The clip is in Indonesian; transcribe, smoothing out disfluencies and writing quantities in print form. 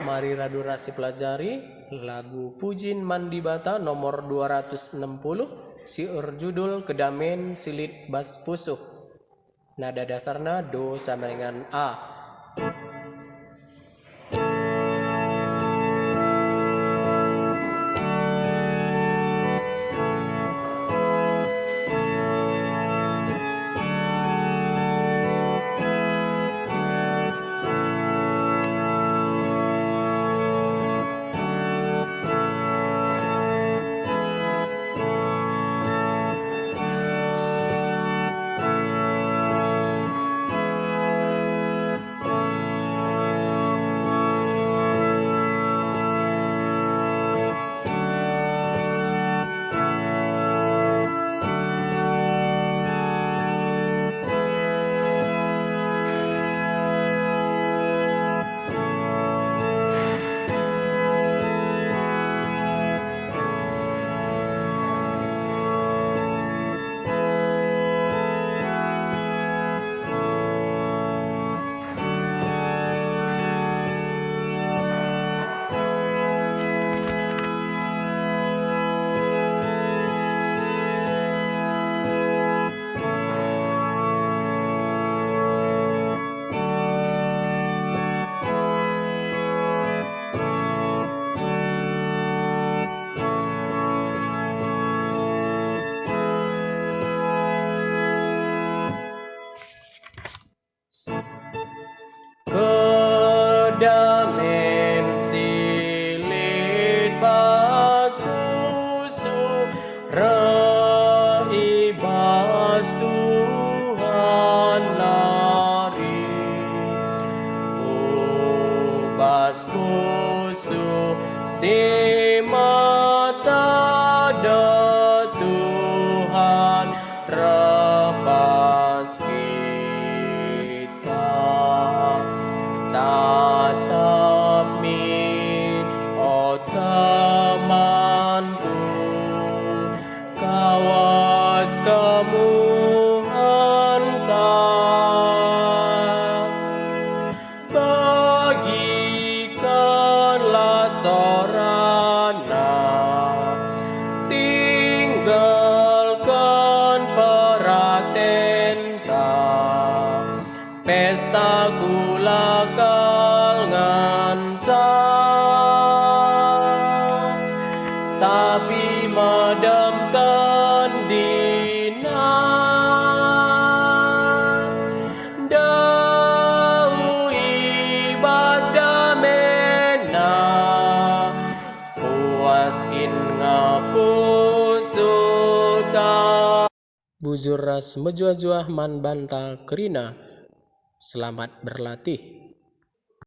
Mari radurasi pelajari lagu Pujin Mandibata nomor 260, siur judul Kedamen Silit Bas Pusuk. Nada dasarna do sama dengan A. Kedamen silit bas pusuk, reibas Tuhan lari. Bas pusuk si mata da Tuhan repas kita. Tatap min o temanku, kawas kamu hantar, bagikanlah sorana, tinggalkan peratenta, pesta gula kal ngancam, tapi madamkan dina dau ibas damena, puaskin ngapusuta. Bujur ras mejuah-juah man bantal kerina. Selamat berlatih.